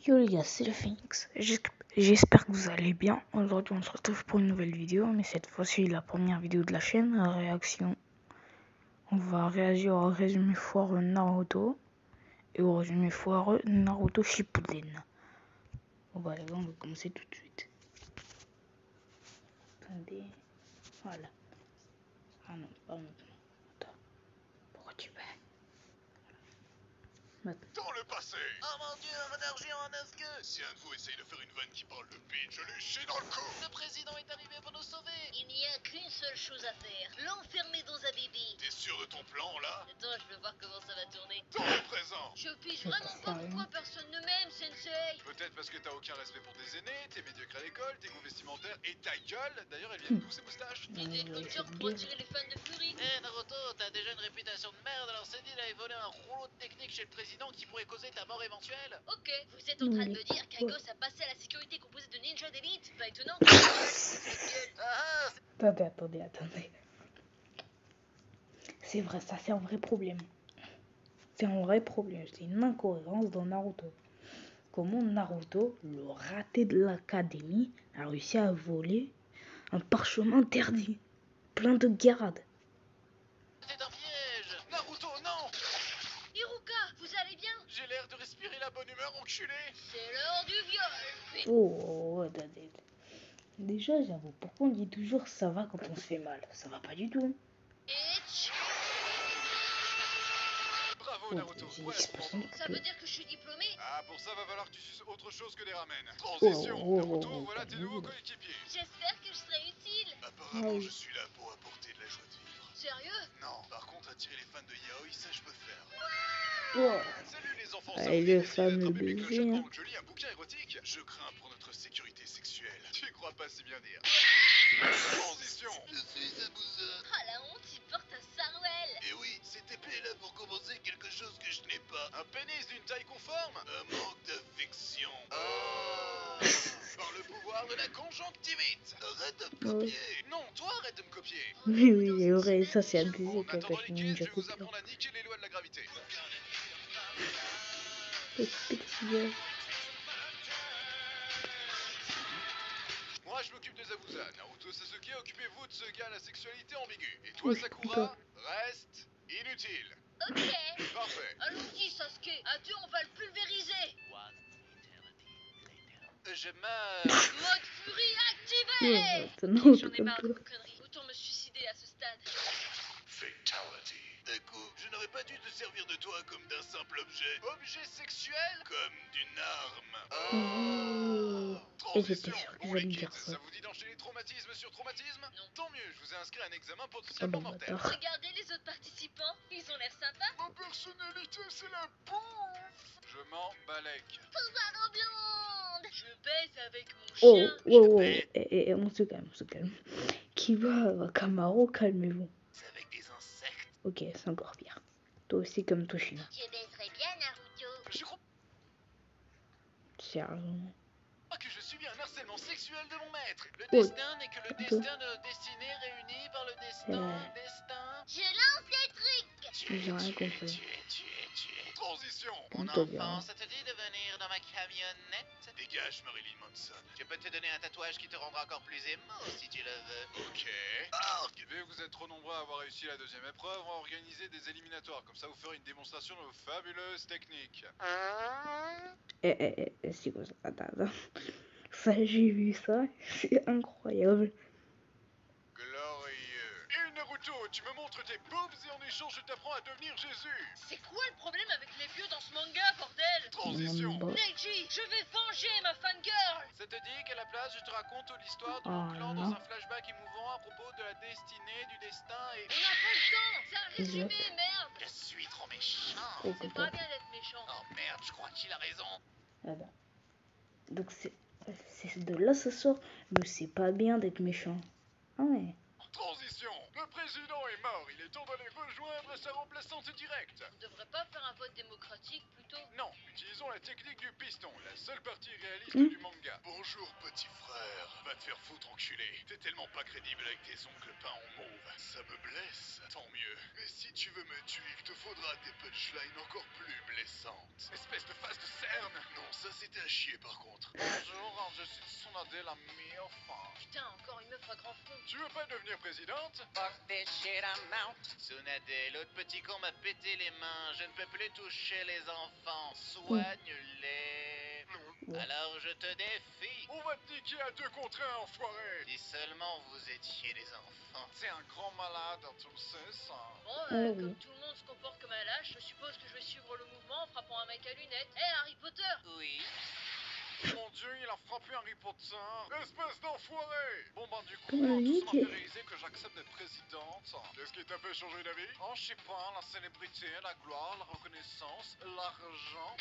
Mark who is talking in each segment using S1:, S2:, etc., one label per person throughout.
S1: Yo les gars, c'est le Phoenix. J'espère que vous allez bien. Aujourd'hui on se retrouve pour une nouvelle vidéo, mais cette fois-ci la première vidéo de la chaîne, réaction. On va réagir au résumé foireux Naruto et au résumé foireux Naruto Shippuden. Bon bah les gars, on va commencer tout de suite. Attendez, voilà. Ah non, pas maintenant. Attends, pourquoi tu vas maintenant.
S2: Dans le passé. Oh mon dieu, un renard géant en 9 queues. Si un de vous essaye de faire une vanne qui parle de Pete, je lui chie dans le cou. Le président est arrivé pour nous sauver.
S3: Il n'y a qu'une seule chose à faire, l'enfermer dans un bébé.
S2: T'es sûr de ton plan là?
S3: Attends, je veux voir comment ça va tourner.
S2: Dans le présent.
S3: Je pige vraiment pas pourquoi personne ne m'aime, Sensei.
S2: Peut-être parce que t'as aucun respect pour tes aînés, t'es médiocre à l'école, tes goûts vestimentaires et ta gueule. D'ailleurs, elle vient d'où ces moustaches?
S3: L'idée de culture pour attirer les fans de Fury.
S4: Eh Naruto, t'as déjà une réputation de merde, alors c'est dit d'aller voler un rouleau de technique chez le président qui pourrait causer ta mort éventuelle.
S3: Ok, vous êtes en train de me dire qu'un gosse a passé à la sécurité composée de ninjas d'élite? Pas étonnant.
S1: Attendez. C'est vrai, ça c'est un vrai problème. C'est un vrai problème, c'est une incohérence dans Naruto. Comment Naruto, le raté de l'académie, a réussi à voler un parchemin interdit, plein de garades.
S4: C'est un piège.
S2: Naruto, non!
S3: Iruka, vous allez bien?
S2: J'ai l'air de respirer la bonne humeur, enculé.
S3: C'est l'heure du viol.
S1: Attendez. Déjà, j'avoue, pourquoi on dit toujours ça va quand on se fait mal? Ça va pas du tout.
S2: Bravo Naruto. Ouais,
S3: Ça veut dire que je suis diplômé?
S2: ah, pour ça va falloir que tu suces autre chose que des ramen. Transition. Naruto, voilà tes nouveaux coéquipiers.
S3: J'espère que je serai utile.
S2: Apparemment, je suis là pour apporter de la joie de vivre.
S3: Sérieux?
S2: Non, par contre, attirer les fans de Yaoi, ça je peux faire.
S1: Oh.
S2: Salut les enfants,
S1: Allez, le fameux baiser.
S2: pendant que je lis un bouquin érotique. Je crains pour notre sécurité sexuelle. Tu crois pas si bien dire. Transition. Je suis Zabuza.
S3: Ah la honte, il porte un sarouel.
S2: Et oui, cette épée est là pour compenser quelque chose que je n'ai pas. Un pénis d'une taille conforme. Un manque d'affection. Oh. Par le pouvoir de la conjonctivite. Arrête de me copier. Non, toi arrête de me copier.
S1: Oui, c'est vrai, ça c'est
S2: En
S1: abusé quand
S2: attendant
S1: t'as
S2: les
S1: fini
S2: quiz,
S1: Ninja
S2: je vais vous
S1: Copy.
S2: apprendre à niquer les lois de la gravité. Moi je m'occupe des Zabuza. Naruto Sasuke, occupez-vous de ce gars à la sexualité ambiguë. Et toi
S1: Oui,
S2: Sakura, reste inutile.
S3: Ok.
S2: Parfait.
S3: Allons-y, Sasuke. À deux, on va le pulvériser.
S4: Je meurs.
S3: Mode furie activé. J'en ai marre de vos conneries. Autant me suicider à ce stade.
S2: Fatality. Deku, je n'aurais pas dû te servir de toi comme d'un simple objet. Objet sexuel? Comme d'une arme.
S1: Et j'étais
S2: Transition.
S1: sûr que
S2: Bon
S1: j'allais
S2: les
S1: dire
S2: kids,
S1: ça.
S2: ça vous dit d'enchaîner traumatisme sur traumatisme?
S3: Non.
S2: Tant mieux, je vous ai inscrit à un examen
S1: Ah
S2: potentiellement
S1: bah
S2: mortel.
S1: bâtard.
S3: Regardez les autres participants. Ils ont l'air sympas.
S2: Ma personnalité, c'est la bouffe. Je m'en balèque.
S3: Pouvoir blonde. Je baise avec mon
S1: Oh,
S3: chien.
S1: on se calme. Kiba, Kamaro, calmez-vous.
S4: C'est avec des insectes.
S1: Ok, c'est encore pire. Toi aussi comme Toshina.
S3: Je baiserais bien Naruto.
S2: Je crois
S1: Sérieusement.
S2: que je subis un harcèlement sexuel de mon maître.
S4: Le
S1: Oh.
S4: destin n'est que le destin de nos destinées réunies par le destin.
S3: Je lance les trucs.
S1: J'ai rien compris.
S2: Transition.
S4: Mon
S1: Toi bien.
S4: enfant, ça te dit de venir dans ma camionnette?
S2: Dégage Marilyn Manson.
S4: Je peux te donner un tatouage qui te rendra encore plus aimant si tu le veux.
S2: Ok. Vu que vous êtes trop nombreux à avoir réussi la deuxième épreuve, on va organiser des éliminatoires. Comme ça, vous ferez une démonstration de vos fabuleuses techniques.
S1: C'est quoi ça? Attends. Ça, j'ai vu ça. C'est incroyable.
S2: Glorieux. Et Naruto, tu me montres tes boobs et en échange, je t'apprends à devenir Jésus.
S3: C'est quoi le problème avec les vieux dans ce manga, bordel?
S2: Transition.
S3: Neji, je vais venger ma fangirl.
S4: Ça te dit qu'à la place, je te raconte l'histoire de
S1: Oh
S4: mon clan
S1: non.
S4: dans un flashback émouvant à propos de la destinée, du destin et...
S3: On n'a pas le temps. C'est un résumé, merde.
S4: Je suis trop méchant.
S1: Oh,
S3: C'est pas bien d'être méchant.
S4: Oh merde, je crois qu'il a raison.
S1: Voilà. Donc c'est de là ce sort, mais c'est pas bien d'être méchant. Ah ouais.
S2: Transition. Le président est mort. Il est temps d'aller rejoindre sa remplaçante directe.
S3: On devrait pas faire un vote démocratique plutôt?
S2: Non, utilisons la technique du piston, la seule partie réaliste du manga. Bonjour petit frère, va te faire foutre enculé. T'es tellement pas crédible avec tes ongles peints en mauve. Ça me blesse, tant mieux. Mais si tu veux me tuer, il te faudra des punchlines encore plus blessantes. Espèce de face de cerne. Non, ça c'était à chier par contre.
S5: Bonjour, je suis Tsunade, la meilleure femme.
S3: Putain, encore une meuf à grand front.
S5: Tu veux pas devenir présidente?
S4: Fuck this shit, I'm out. Tsunade, l'autre petit con m'a pété les mains. Je ne peux plus toucher les enfants. Soigne-les. Alors je te défie.
S5: On va te niquer à 2 contre 1, enfoiré.
S4: Si seulement vous étiez des enfants.
S5: T'es un grand malade, tu le sais, ça.
S3: Bon,
S1: oui.
S3: comme tout le monde se comporte comme un lâche, je suppose que je vais suivre le mouvement en frappant un mec à lunettes. Hé, Harry Potter!
S4: Oui.
S5: Mon dieu, il a frappé Harry Potter. Espèce d'enfoiré. Bon bah du coup,
S1: Comment
S5: tout
S1: il
S5: ça
S1: dit
S5: m'a fait réaliser que j'accepte d'être présidente. Qu'est-ce qui t'a fait changer d'avis? Oh, je sais pas, la célébrité, la gloire, la reconnaissance, l'argent.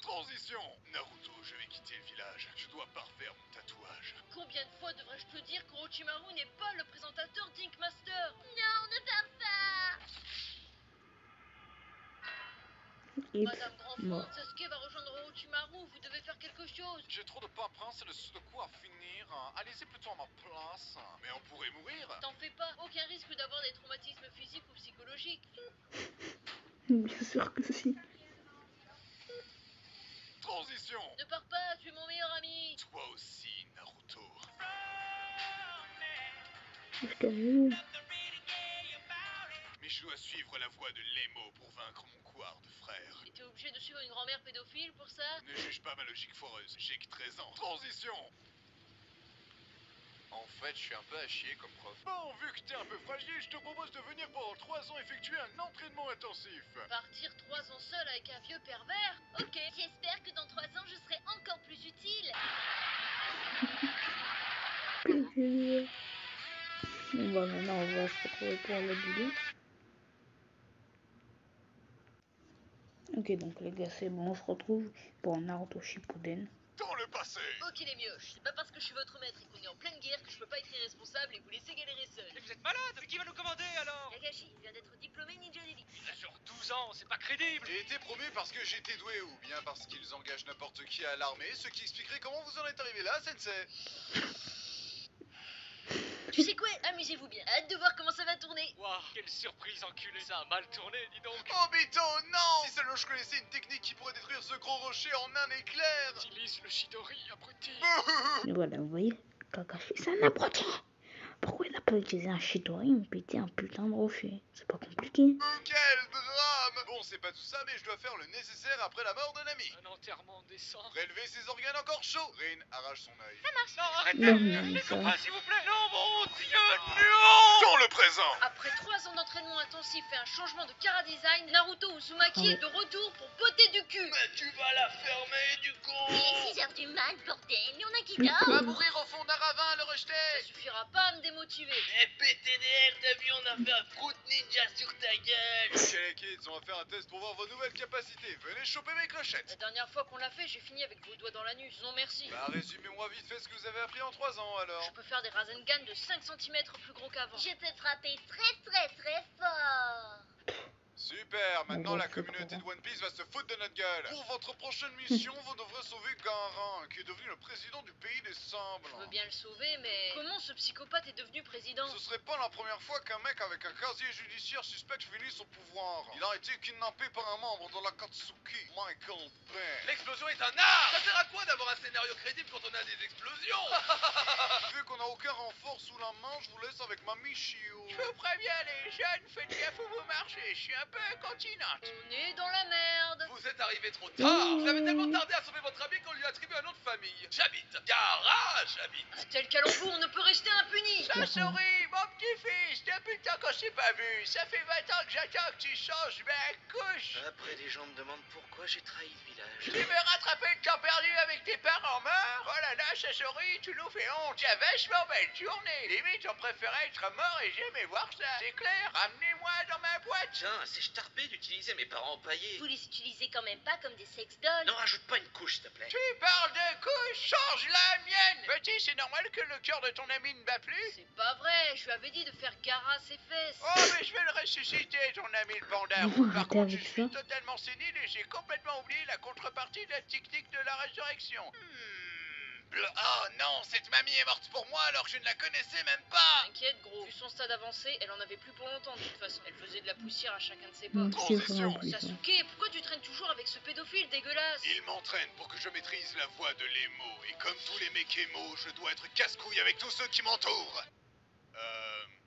S5: Transition.
S2: Naruto, je vais quitter le village. Je dois parfaire mon tatouage.
S3: Combien de fois devrais-je te dire qu'Orochimaru n'est pas le présentateur d'Ink Master? Non, ne parle pas!
S1: Et
S3: Madame
S1: mort.
S3: Grandfront, Sasuke va rejoindre Orochimaru, vous devez faire quelque chose.
S5: J'ai trop de paperasse et de quoi à finir. Allez-y plutôt à ma place.
S2: Mais on pourrait mourir.
S3: T'en fais pas, aucun risque d'avoir des traumatismes physiques ou psychologiques.
S1: Bien sûr que si.
S5: Transition.
S3: Ne pars pas, tu es mon meilleur ami.
S2: Toi aussi, Naruto.
S1: Calme.
S2: Mais je dois suivre la voie de Lemo pour vaincre mon quart de frère.
S3: Et t'es obligé de suivre une grand-mère pédophile pour ça?
S2: Ne juge pas ma logique foireuse, j'ai que 13 ans.
S5: Transition.
S2: En fait, je suis un peu à chier comme prof.
S5: Bon, vu que t'es un peu fragile, je te propose de venir pendant 3 ans effectuer un entraînement intensif.
S3: Partir 3 ans seul avec un vieux pervers? Ok. J'espère que dans 3 ans, je serai encore plus utile.
S1: Bon bah maintenant on va se retrouver pour le vidéo. Ok donc les gars c'est bon, on se retrouve pour Naruto Shippuden.
S2: Dans le passé.
S3: Ok les mioches, c'est pas parce que je suis votre maître et qu'on est en pleine guerre que je peux pas être irresponsable et vous laisser galérer seul.
S6: Mais vous êtes malade. Mais qui va nous commander alors?
S3: Kakashi vient d'être diplômé ninja d'élite.
S6: Il a sur 12 ans, c'est pas crédible.
S2: J'ai été promu parce que j'étais doué ou bien parce qu'ils engagent n'importe qui à l'armée, ce qui expliquerait comment vous en êtes arrivé là, sensei.
S3: Tu sais quoi? Amusez-vous bien. Hâte de voir comment ça va tourner.
S6: Waouh, quelle surprise enculé. Ça a mal tourné, dis donc.
S2: Obito, non! Si seulement je connaissais une technique qui pourrait détruire ce gros rocher en un éclair.
S6: Utilise le Chidori, abruti.
S1: Et voilà vous voyez, Kakashi c'est un abruti. Pourquoi il n'a pas utilisé un Chidori, il me pétait un putain de rocher? C'est pas compliqué.
S2: Quel drame! Bon, c'est pas tout ça, mais je dois faire le nécessaire après la mort d'un ami.
S6: Un enterrement décent.
S2: Prélever ses organes encore chauds. Rin arrache son œil.
S6: Non, arrêtez.
S1: Non mais
S6: Laissez-moi
S1: ça...
S6: pas, s'il vous plaît. Non, mon Dieu, non.
S2: Dans le présent.
S3: Après 3 ans d'entraînement intensif et un changement de cara design, Naruto Uzumaki est de retour pour botter du cul.
S2: Mais tu vas la fermer, du con!
S3: Il est 6 heures du mat, bordel, mais on a qui dort.
S2: Va mourir au fond d'un ravin, le rejeter!
S3: Ça suffira pas à me démotiver.
S4: Eh PTDR, t'as vu, on a fait un fruit ninja sur ta gueule.
S2: Ok les kids, on va faire un test pour voir vos nouvelles capacités. Venez choper mes clochettes.
S3: La dernière fois qu'on l'a fait, j'ai fini avec vos doigts dans l'anus. Non merci.
S2: Bah résumez-moi vite fait ce que vous avez appris en 3 ans alors.
S3: Je peux faire des Rasengan de 5 cm plus gros qu'avant.
S7: Je peux frapper très fort.
S2: Super, maintenant
S1: On va
S2: la
S1: se
S2: communauté de
S1: prendre.
S2: One Piece va se foutre de notre gueule. Pour votre prochaine mission, vous devrez sauver Gaara, qui est devenu le président du pays des sables.
S3: Je veux bien le sauver, mais comment ce psychopathe est devenu président?
S2: Ce serait pas la première fois qu'un mec avec un casier judiciaire suspect finit son pouvoir. Il a été kidnappé par un membre de l'Akatsuki, Michael Bay.
S4: L'explosion est un art. Ça sert à quoi d'avoir un scénario crédible quand on a des explosions?
S2: Vu qu'on n'a aucun renfort sous la main, je vous laisse avec ma Michio.
S4: Je vous préviens les jeunes, faites gaffe où vous marchez, je suis un peu incontinente.
S3: On est dans la merde.
S4: Vous êtes arrivé trop tard. Vous avez tellement tardé à sauver votre ami qu'on lui a attribué un nom de famille. J'habite. Garage, j'habite.
S3: Un tel calembour, on ne peut rester impuni.
S4: Sasori, mon petit-fils, depuis le temps qu'on s'est pas vu. Ça fait 20 ans que j'attends que tu changes ma couche.
S8: Après, les gens me demandent pourquoi j'ai trahi le village.
S4: Tu veux rattraper le temps perdu avec tes parents morts? Oh là là, Sasori, tu nous fais honte. Tu as vachement belle journée. Limite, on préférait être mort et jamais voir ça. C'est clair? Ramenez-moi dans ma boîte.
S8: Tiens, c'est starpé d'utiliser mes parents paillés.
S7: Vous les utilisez quand même pas comme des sex dolls.
S8: Non, rajoute pas une couche, s'il te plaît.
S4: Tu parles de couche, change la mienne. Petit, c'est normal que le cœur de ton ami ne bat plus?
S3: C'est pas vrai, je lui avais dit de faire Gaara ses fesses.
S4: Oh, mais je vais le ressusciter, ton ami le panda.
S1: Vous
S4: Par
S1: arrêtez
S4: contre, je
S1: avec
S4: suis
S1: ça.
S4: totalement sénile et j'ai complètement oublié la contrepartie de la technique de la résurrection.
S2: Oh non, cette mamie est morte pour moi alors que je ne la connaissais même pas.
S3: T'inquiète, gros. Vu son stade avancé, elle en avait plus pour longtemps de toute façon. Elle faisait de la poussière à chacun de ses pas.
S1: Donc c'est vraiment plus ça.
S3: Sasuke, pourquoi tu traînes toujours avec ce pédophile dégueulasse?
S2: Il m'entraîne pour que je maîtrise la voix de l'émo. Et comme tous les mecs émo, je dois être casse-couille avec tous ceux qui m'entourent.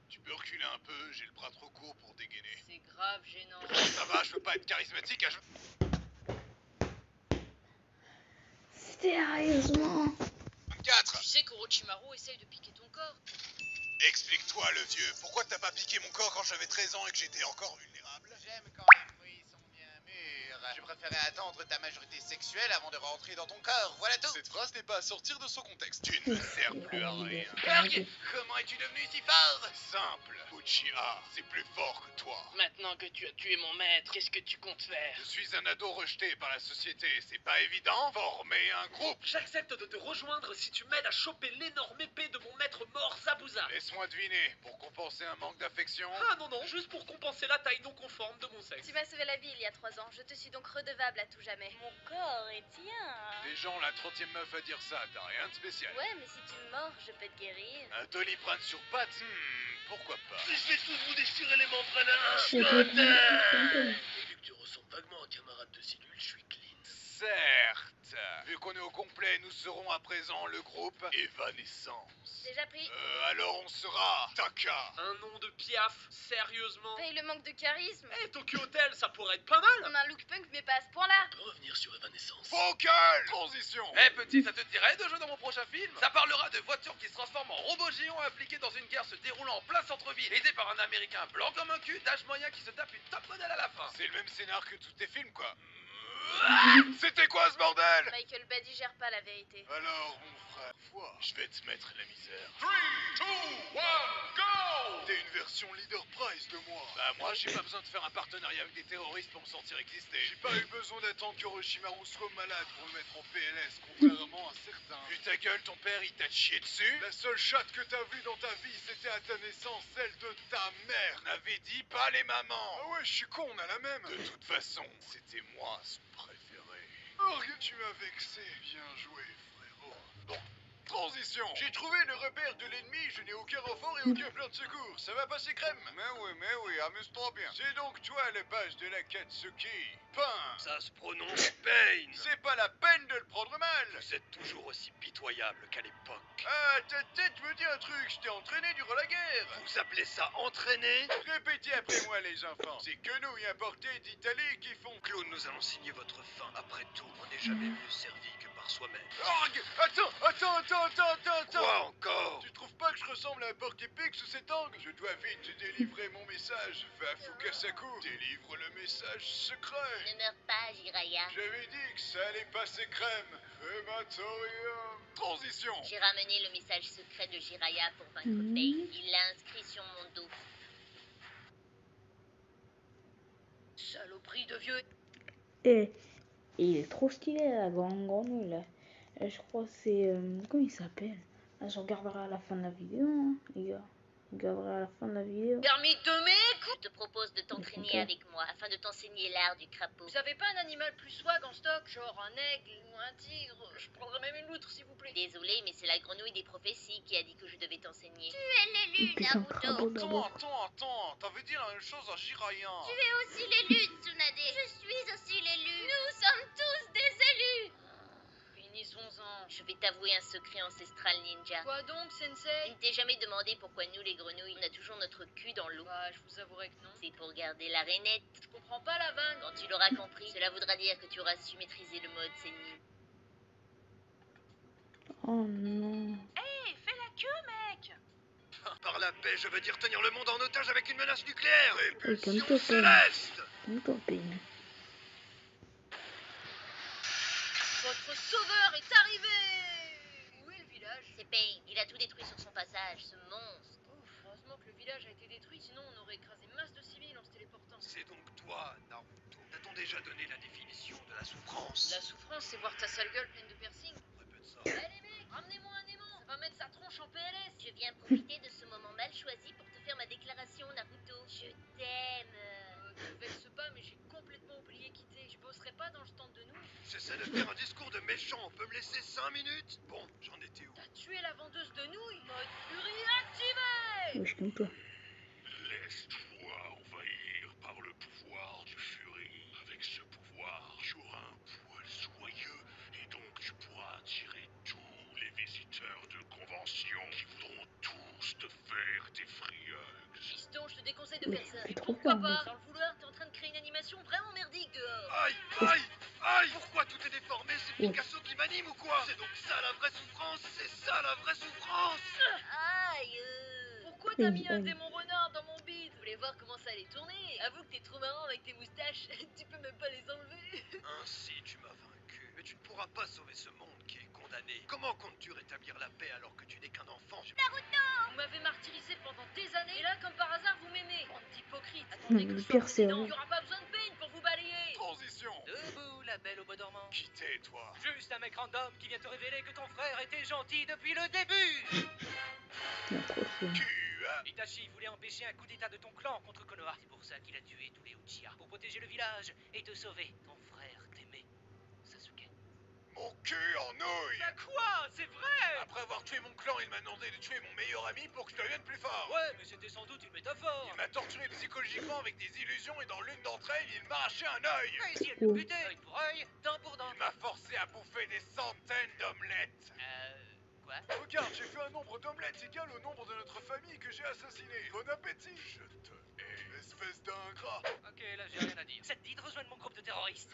S2: Tu peux reculer un peu, j'ai le bras trop court pour dégainer.
S3: C'est grave gênant.
S2: Ça va, je peux pas être charismatique à...
S1: Sérieusement?
S2: 4.
S3: Tu sais qu'Orochimaru essaye de piquer ton corps.
S2: Explique-toi le vieux, pourquoi t'as pas piqué mon corps quand j'avais 13 ans et que j'étais encore vulnérable?
S4: J'aime quand les fruits sont bien mûrs. Je préférais attendre ta majorité sexuelle avant de rentrer dans ton corps, voilà tout.
S5: Cette phrase n'est pas à sortir de son contexte.
S2: Tu ne me sers plus à rien.
S4: Berg, comment es-tu devenu si fort?
S2: Simple, Uchiha, c'est plus fort que toi.
S6: Maintenant que tu as tué mon maître, qu'est-ce que tu comptes faire?
S2: Je suis un ado rejeté par la société, c'est pas évident? Former un groupe.
S6: J'accepte de te rejoindre si tu m'aides à choper l'énorme épée de mon maître mort Zabuza.
S2: Laisse-moi deviner, pour compenser un manque d'affection?
S6: Ah non, juste pour compenser la taille non conforme de mon sexe.
S9: Tu m'as sauvé la vie il y a 3 ans, je te suis donc redevable à tout jamais.
S7: Mon corps est tien.
S2: Des gens, la 30e meuf à dire ça, t'as rien de spécial.
S7: Ouais, mais si tu me mords, je peux te guérir.
S2: Un Doliprane sur pattes, pourquoi pas?
S6: Je vais tous vous déchirer les membranes à
S1: C'est pas
S6: Vu que tu ressembles vaguement à un camarade de cellule, je suis clean.
S2: Certes. Vu qu'on est au complet, nous serons à présent le groupe Evanescence.
S7: Déjà pris.
S2: Alors on sera Taka.
S6: Un nom de piaf, sérieusement?
S9: Paye le manque de charisme.
S6: Tokyo Hotel, ça pourrait être pas mal.
S9: On a un look punk mais pas à ce point-là.
S6: On peut revenir sur Evanescence.
S2: Vocal. Transition.
S4: Petit, ça te dirait de jouer dans mon prochain film? Ça parlera de voitures qui se transforment en robots géants impliqués dans une guerre se déroulant en plein centre-ville, aidé par un américain blanc comme un cul, d'âge moyen qui se tape une top modèle à la fin.
S2: C'est le même scénar que tous tes films, quoi. C'était quoi ce bordel?
S9: Michael Bay digère pas la vérité.
S2: Alors, mon frère, vois, je vais te mettre la misère.
S5: 3, 2, 1, go!
S2: T'es une version leader prize de moi. Bah moi, j'ai pas besoin de faire un partenariat avec des terroristes pour me sentir exister.
S5: J'ai pas eu besoin d'attendre que Orochimaru soit malade pour me mettre en PLS, contrairement à certains.
S2: Vu ta gueule, ton père, il t'a chié dessus?
S5: La seule chatte que t'as vue dans ta vie, c'était à ta naissance, celle de ta mère.
S2: On avait dit pas les mamans.
S5: Ah ouais, je suis con, on a la même.
S2: De toute façon, c'était moi son préféré.
S5: Orgue, tu m'as vexé. Bien joué, frérot. Bon, transition. J'ai trouvé le repère de l'ennemi, je n'ai aucun renfort et aucun plan de secours. Ça va passer crème? Mais oui, amuse-toi bien. C'est donc toi le page de la Katsuki. Pain.
S6: Ça se prononce Pain.
S5: C'est pas la peine de le prendre mal.
S6: Vous êtes toujours aussi pitoyable qu'à l'époque.
S5: Ah, ta tête me dit un truc, je t'ai entraîné durant la guerre.
S6: Vous appelez ça entraîner?
S5: Répétez après moi les enfants. C'est quenouilles importées d'Italie qui font...
S6: Claude, nous allons signer votre fin. Après tout, on n'est jamais mieux servi que par soi-même.
S5: Orgue, attends.
S6: Quoi encore?
S5: Tu trouves pas que je ressemble à un porc-épic sous cet angle? Je dois vite te délivrer mon message. Va à Fukasaku, délivre le message secret.
S7: Ne meurs pas, Jiraya.
S5: J'avais dit que ça allait passer crème. Fématorium. Transition.
S7: J'ai ramené le message secret de Jiraya pour vaincre Pain. Il l'a inscrit sur mon dos.
S3: Saloperie de vieux.
S1: Et il est trop stylé, la grande grenouille, là. Je crois que c'est... comment il s'appelle? Je regarderai à la fin de la vidéo, hein, les gars. Je regarderai à la fin de la vidéo.
S3: Permis de m'écouter.
S7: Je te propose de t'entraîner
S1: Ok.
S7: avec moi afin de t'enseigner l'art du crapaud.
S3: Vous avez pas un animal plus swag en stock, genre un aigle ou un tigre? Je prendrais même une loutre s'il vous plaît.
S7: Désolé, mais c'est la grenouille des prophéties qui a dit que je devais t'enseigner.
S1: Et puis son crapaud d'abord.
S5: Attends, t'avais dit la même chose à Jiraya.
S7: Tu es aussi l'élu, Tsunade. Je suis aussi l'élu. Nous sommes tous des élus.
S3: Finissons-en.
S7: Je vais t'avouer un secret ancestral ninja.
S3: Quoi donc,
S7: Je
S3: sensei?
S7: ne t'ai jamais demandé pourquoi nous, les grenouilles, on a toujours notre cul dans l'eau.
S3: Bah, je vous avouerai que non.
S7: C'est pour garder la rainette.
S3: Je comprends pas la vanne.
S7: Quand tu l'auras compris, cela voudra dire que tu auras su maîtriser le mode Sennin.
S1: Oh non.
S3: Fais la queue, mec.
S6: Par la paix, je veux dire tenir le monde en otage avec une menace nucléaire.
S1: Répulsion
S6: Répulsion
S1: céleste.
S6: céleste.
S1: Pain.
S3: Votre sauveur est arrivé. Où est le village?
S7: C'est Pain, il a tout détruit sur son passage, ce monstre.
S3: Ouf, heureusement que le village a été détruit, sinon on aurait écrasé masse de civils en se téléportant.
S6: C'est donc toi, Naruto. T'a-t-on déjà donné la définition de la souffrance?
S3: La souffrance, c'est voir ta sale gueule pleine de piercings.
S6: Répète ça.
S3: Allez mec, ramenez-moi un aimant. Ça va mettre sa tronche en PLS.
S7: Je viens profiter de ce moment mal choisi pour te faire ma déclaration, Naruto. Je t'aime.
S3: Ne te vexe pas, mais j'ai complètement oublié quitter. Je bosserai pas dans le stand de nouilles.
S5: J'essaie de faire un discours de méchant, on peut me laisser 5 minutes? Bon, j'en étais où?
S3: T'as tué la vendeuse de nouilles. Mode furie activé.
S1: Ouais, je compte pas.
S5: Laisse-toi envahir par le pouvoir du Fury. Avec ce pouvoir, tu auras un poil soyeux et donc tu pourras attirer tous les visiteurs de convention qui voudront tous te faire des frieulles.
S3: Fiston, je te déconseille de
S1: Oui,
S3: faire ça.
S1: fait
S3: Et
S1: trop
S3: pourquoi
S1: peur,
S3: pas?
S1: moi.
S3: Sans le vouloir, t'es en train de créer une animation vraiment merdique dehors.
S5: Aïe, aïe, aïe! Pourquoi tout est déformé? C'est
S1: Oh.
S5: Picasso qui m'anime ou quoi? C'est donc ça la vraie souffrance? C'est ça la vraie souffrance?
S3: Aïe. Pourquoi t'as mis un
S1: Aïe.
S3: démon renard dans mon bide? Je voulais voir comment ça allait tourner. Avoue que t'es trop marrant avec tes moustaches. Tu peux même pas les enlever.
S5: Ainsi tu m'as vaincu. Mais tu ne pourras pas sauver ce monde qui est condamné. Comment comptes-tu rétablir la paix alors que tu n'es qu'un enfant?
S3: Vous m'avez martyrisé pendant des années. Et là, comme par hasard, vous m'aimez. Bande d'hypocrites. Attendez que
S1: Le
S3: je sois
S1: pire, c'est
S3: président.
S1: vrai.
S3: Il y aura pas besoin de peine pour vous balayer.
S5: Transition!
S8: Debout, la belle au bois dormant.
S5: Qui t'es, toi?
S6: Juste un mec random qui vient te révéler que ton frère était gentil depuis le début.
S1: Non, trop chiant.
S5: Tu as...
S6: Itachi voulait empêcher un coup d'état de ton clan contre Konoha. C'est pour ça qu'il a tué tous les Uchiha. Pour protéger le village et te sauver. Ton frère t'aimait. Sasuke.
S5: Mon cul en nouille!
S6: Bah quoi? C'est vrai?
S5: Après avoir tué mon clan, il m'a demandé de tuer mon meilleur ami pour que je devienne plus fort.
S6: Ouais, mais c'était sans doute une métaphore.
S5: Il m'a torturé psychologiquement avec des illusions et dans l'une d'entre elles, il m'a arraché un œil.
S6: Et si elle le butait, œil pour œil, dent pour dent.
S5: Il m'a forcé à bouffer des centaines d'omelettes.
S6: Quoi?
S5: Regarde, j'ai fait un nombre d'omelettes égal au nombre de notre famille que j'ai assassiné. Bon appétit. Je te hais, espèce d'ingrat.
S6: Ok, là j'ai rien à dire. Ça te dit de rejoindre mon groupe de terroristes?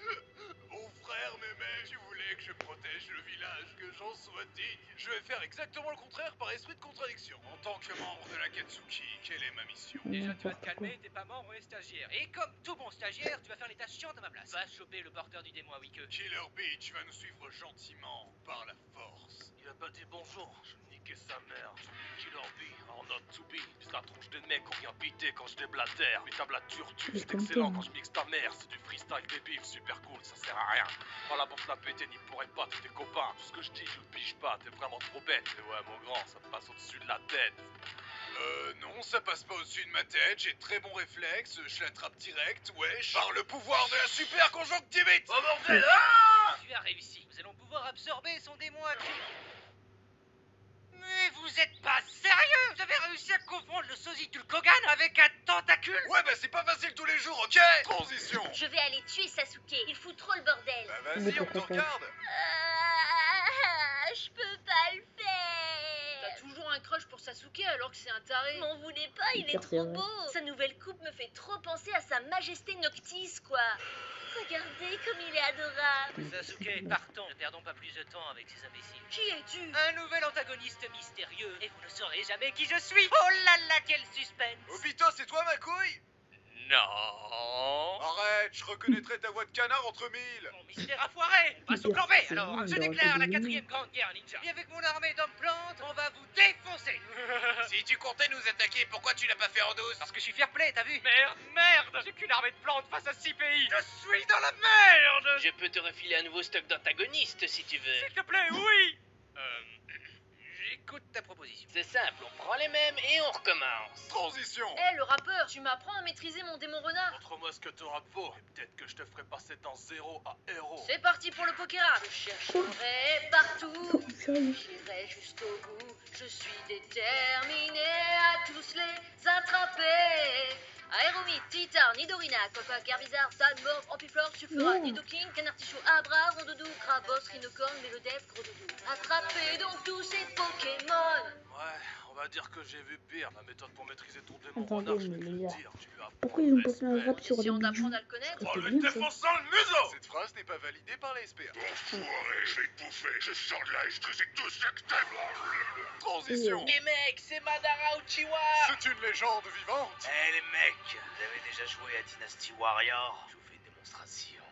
S5: Mon frère m'aimait. Tu voulais que je protège le village, que j'en sois digne. Je vais faire exactement le contraire par esprit de contradiction. En tant que membre de la Katsuki, quelle est ma mission?
S6: Déjà, tu vas te
S1: N'importe quoi.
S6: calmer, t'es pas membre et stagiaire. Et comme tout bon stagiaire, tu vas faire les tâches chiantes à ma place. Va choper le porteur du démon à Wike.
S5: Killer Bee, tu vas nous suivre gentiment, par la force.
S10: Il a pas dit bonjour, je niquais sa mère. Killer Bee, or not to be. C'est la tronche de mec qu'on vient biter quand je déblatère. Mais ta blature tue,
S1: Mais
S10: c'est
S1: comme
S10: excellent
S1: toi,
S10: quand je mixe ta mère. C'est du freestyle débile, super cool, ça sert à rien. Prends la bourse la péter, n'y pourrait pas, tous tes copains. Tout ce que je dis, je le pige pas, t'es vraiment trop bête. Et ouais, mon grand, ça te passe au-dessus de la tête.
S5: Non, ça passe pas au-dessus de ma tête, j'ai de très bons réflexes, je l'attrape direct, wesh. Par le pouvoir de la super conjonctivite.
S10: Oh bordel, ah!
S6: Tu as réussi. Nous allons pouvoir absorber son démon à cul. Mais vous êtes pas sérieux? Vous avez réussi à confondre le sosie du Kogan avec un tentacule?
S5: Ouais, bah c'est pas facile tous les jours, ok? Transition.
S7: Je vais aller tuer Sasuke. Il fout trop le bordel.
S5: Bah
S1: Mais
S5: vas-y, on te
S1: pourquoi pas?
S5: regarde.
S7: Je peux pas le
S3: T'as
S7: faire.
S3: toujours un crush pour Sasuke alors que c'est un taré.
S7: M'en voulez pas, il est
S1: Hyper
S7: trop
S1: sérieux.
S7: beau. Sa nouvelle coupe me fait trop penser à sa majesté Noctis, quoi. Regardez comme il est adorable.
S6: Sasuke, partons. Ne perdons pas plus de temps avec ces imbéciles.
S3: Qui es-tu?
S6: Un nouvel antagoniste mystérieux. Et vous ne saurez jamais qui je suis. Oh là là, quel suspense.
S5: Obito, c'est toi ma couille?
S10: Non.
S5: Arrête, je reconnaîtrai ta voix de canard entre mille.
S6: Mon mystère a foiré. On passe au plan B.
S1: C'est
S6: Alors,
S1: vrai,
S6: je
S1: il aurait
S6: déclare
S1: pas
S6: la
S1: deviné.
S6: 4e grande guerre ninja. Et avec mon armée d'hommes plantes, on va vous défoncer.
S4: Si tu comptais nous attaquer, pourquoi tu l'as pas fait en douce?
S6: Parce que je suis fair play, t'as vu?
S10: Merde. J'ai qu'une armée de plantes face à 6 pays.
S6: Je suis dans la merde.
S8: Je peux te refiler un nouveau stock d'antagonistes si tu veux.
S10: S'il te plaît, oui.
S6: J'écoute ta proposition.
S8: C'est simple, on prend les mêmes et on recommence.
S5: Transition.
S3: Le rappeur, tu m'apprends à maîtriser mon démon renard.
S10: Montre-moi ce que ton rap vaut. Et peut-être que je te ferai passer d'un 0 à héros.
S3: C'est parti pour le Pokéra. Je chercherai partout.
S1: Sérieux.
S3: J'irai jusqu'au bout. Je suis déterminé à tous les attraper. Aéromite, Titar, Nidorina, Cococ, Herbizarre, Sadmorph, Ampiflore, Sulfura,
S1: Oh.
S3: Nidoking, Canartichaud, Abra, Rondoudou, Crabos, Rhinocorne, Mélodef, Gros Doudou. Attrapez donc tous ces Pokémon.
S10: Ouais, on va dire que j'ai vu pire. Ma méthode pour maîtriser ton démon
S1: Attendez,
S10: renard, je vais
S1: mais
S10: te
S1: les
S10: le
S1: gars,
S10: dire. Tu as
S1: Pourquoi ils ont pas fait un
S10: respect.
S1: rap sur les
S3: Essayons
S1: bijoux?
S3: d'apprendre à le connaître.
S1: Ça
S10: Oh,
S1: fait
S10: le
S1: bien ça.
S10: défonce dans le museau.
S5: Cette phrase n'est pas validée par les SPA.
S10: Je vais te bouffer. Je sors de là et je te sais tout ce que t'aimes.
S5: Transition.
S8: Les mecs, c'est Madara Uchiwa.
S5: C'est une légende vivante.
S8: Eh les mecs, vous avez déjà joué à Dynasty Warrior? Je vous fais une démonstration.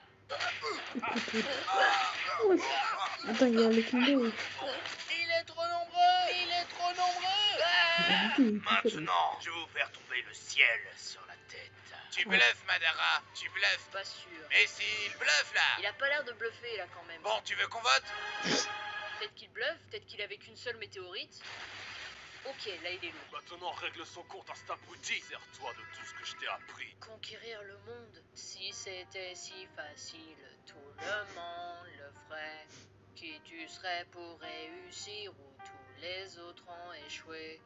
S1: Ouais. Attends, il y a le combo.
S8: Il est trop nombreux. Il est trop nombreux.
S10: Maintenant, je vais vous faire tomber le ciel sur la tête.
S4: Tu bluffes, Madara, tu bluffes.
S3: Pas sûr.
S4: Mais s'il bluffe là.
S3: Il a pas l'air de bluffer là quand même.
S4: Bon, tu veux qu'on vote?
S3: Peut-être qu'il bluffe, peut-être qu'il avait qu'une seule météorite.
S6: Ok, là il est lourd.
S10: Maintenant, règle son compte à cet abruti. Sers-toi de tout ce que je t'ai appris.
S3: Conquérir le monde. Si c'était si facile, tout le monde le ferait. Qui tu serais pour réussir où tous les autres ont échoué?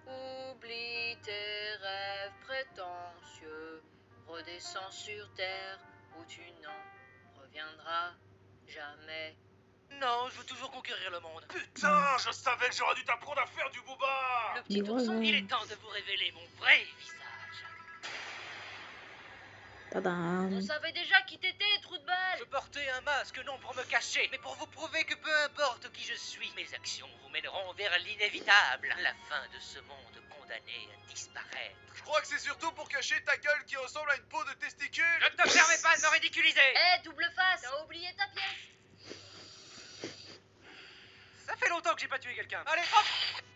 S3: Oublie tes rêves prétentieux, redescends sur terre où tu n'en reviendras jamais.
S6: Non, je veux toujours conquérir le monde.
S10: Putain, je savais que j'aurais dû t'apprendre à faire du booba.
S6: Le petit
S1: Mais
S6: ourson,
S1: voilà.
S6: il est temps de vous révéler mon vrai visage.
S1: Tadam.
S3: On savait déjà qui t'étais, trou de balle.
S6: Je portais un masque non pour me cacher, mais pour vous prouver que peu importe qui je suis, mes actions vous mèneront vers l'inévitable, la fin de ce monde condamné à disparaître.
S5: Je crois que c'est surtout pour cacher ta gueule qui ressemble à une peau de testicule.
S6: Ne te permets pas de me ridiculiser.
S3: Eh, double face, t'as oublié ta pièce.
S6: Ça fait longtemps que j'ai pas tué quelqu'un. Allez, hop.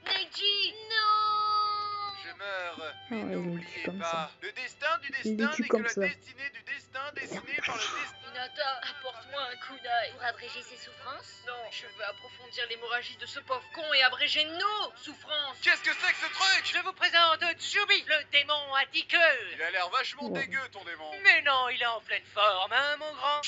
S3: Neji, non.
S5: Je meurs,
S1: Ah
S5: mais
S1: ouais, il le
S5: n'oubliez
S1: tue comme
S5: pas.
S1: ça.
S5: Le destin du
S1: Il
S5: destin
S1: le tue
S5: n'est que
S1: comme
S5: la
S1: ça.
S5: destinée du destin dessinée par le destin.
S3: Hinata, apporte-moi un kunai.
S7: Pour abréger ses souffrances?
S3: Non, je veux approfondir l'hémorragie de ce pauvre con et abréger nos souffrances.
S5: Qu'est-ce que c'est que ce truc?
S6: Je vous présente Tsubi, le démon à 10 queues.
S5: Il a l'air vachement
S1: Ouais.
S5: dégueu ton démon.
S6: Mais non, il est en pleine forme, hein, mon grand.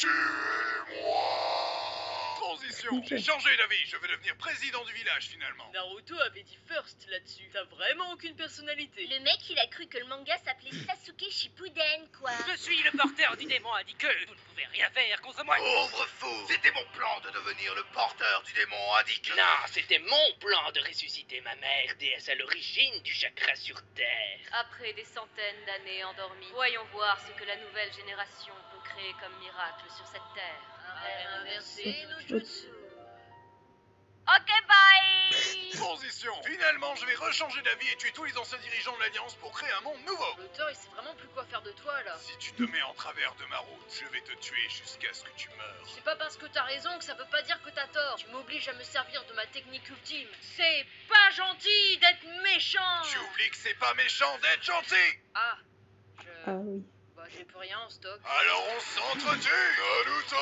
S5: Transition.
S1: Ok.
S5: J'ai changé d'avis, je veux devenir président du village finalement.
S3: Naruto avait dit first là-dessus. T'as vraiment aucune personnalité.
S7: Le mec, il a cru que le manga s'appelait Sasuke Shippuden, quoi.
S6: Je suis le porteur du démon à 10 queues. Vous ne pouvez rien faire contre moi.
S2: Pauvre fou! C'était mon plan de devenir le porteur du démon indique.
S8: Non, c'était mon plan de ressusciter ma mère, déesse à l'origine du chakra sur Terre.
S3: Après des centaines d'années endormies, voyons voir ce que la nouvelle génération peut créer comme miracle sur cette terre. Inverser nos jutsu.
S7: Ok, bye.
S5: Transition. Finalement, je vais rechanger d'avis et tuer tous les anciens dirigeants de l'Alliance pour créer un monde nouveau.
S3: L'auteur, il sait vraiment plus quoi faire de toi, là.
S5: Si tu te mets en travers de ma route, je vais te tuer jusqu'à ce que tu meurs.
S3: C'est pas parce que t'as raison que ça veut pas dire que t'as tort. Tu m'obliges à me servir de ma technique ultime. C'est pas gentil d'être méchant.
S5: Tu oublies que c'est pas méchant d'être gentil.
S3: Ah,
S1: Ah oui.
S3: Bah, j'ai plus rien en stock.
S5: Alors on s'entretue. Naruto.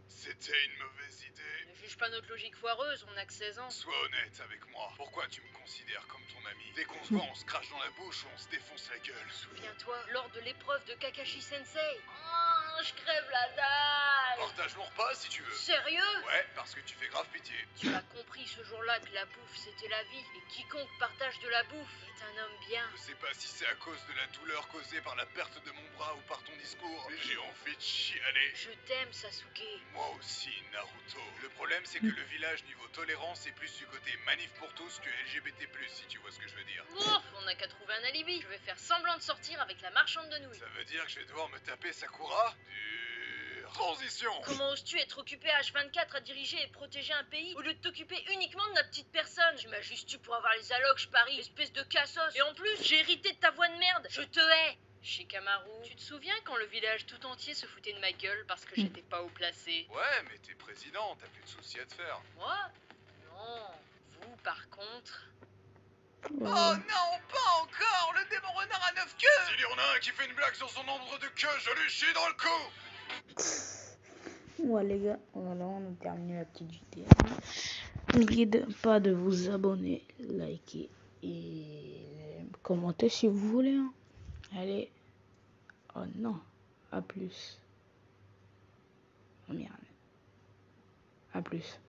S5: C'était une mauvaise idée.
S3: Ne juge pas notre logique foireuse, on a que 16 ans.
S5: Sois honnête avec moi. Pourquoi tu me considères comme ton ami? Dès qu'on se voit, on se crache dans la bouche ou on se défonce la gueule.
S3: Souviens-toi, lors de l'épreuve de Kakashi Sensei. Oh, je crève la dalle.
S5: Partage mon repas si tu veux.
S3: Sérieux?
S5: Ouais, parce que tu fais grave pitié.
S3: Tu as compris ce jour-là que la bouffe c'était la vie. Et quiconque partage de la bouffe est un homme bien.
S5: Je sais pas si c'est à cause de la douleur causée par la perte de mon bras ou par ton discours, mais j'ai envie de chialer.
S3: Je t'aime, Sasuke.
S5: Moi aussi, Naruto. Le problème, c'est que le village niveau tolérance est plus du côté manif pour tous que LGBT+, si tu vois ce que je veux dire.
S3: Ouf, on n'a qu'à trouver un alibi. Je vais faire semblant de sortir avec la marchande de nouilles.
S5: Ça veut dire que je vais devoir me taper Sakura? Transition.
S3: Comment oses-tu être occupé H24 à diriger et protéger un pays au lieu de t'occuper uniquement de ma petite personne? Tu m'as juste eu pour avoir les allocs, Paris, espèce de cassos. Et en plus, j'ai hérité de ta voix de merde. Je te hais. Shikamaru, tu te souviens quand le village tout entier se foutait de ma gueule parce que j'étais pas haut placé?
S5: Ouais, mais t'es président, t'as plus de soucis à te faire.
S3: Moi? Non. Vous, par contre...
S5: Oh non, pas encore. Le démon renard à 9 queues. S'il y en a un qui fait une blague sur son nombre de queues, je lui chie dans le cou.
S1: Ouais les gars, voilà, on a terminé la petite vidéo. N'oubliez pas de vous abonner, liker et commenter si vous voulez. Hein. Allez, oh non, à plus. Oh merde, à plus.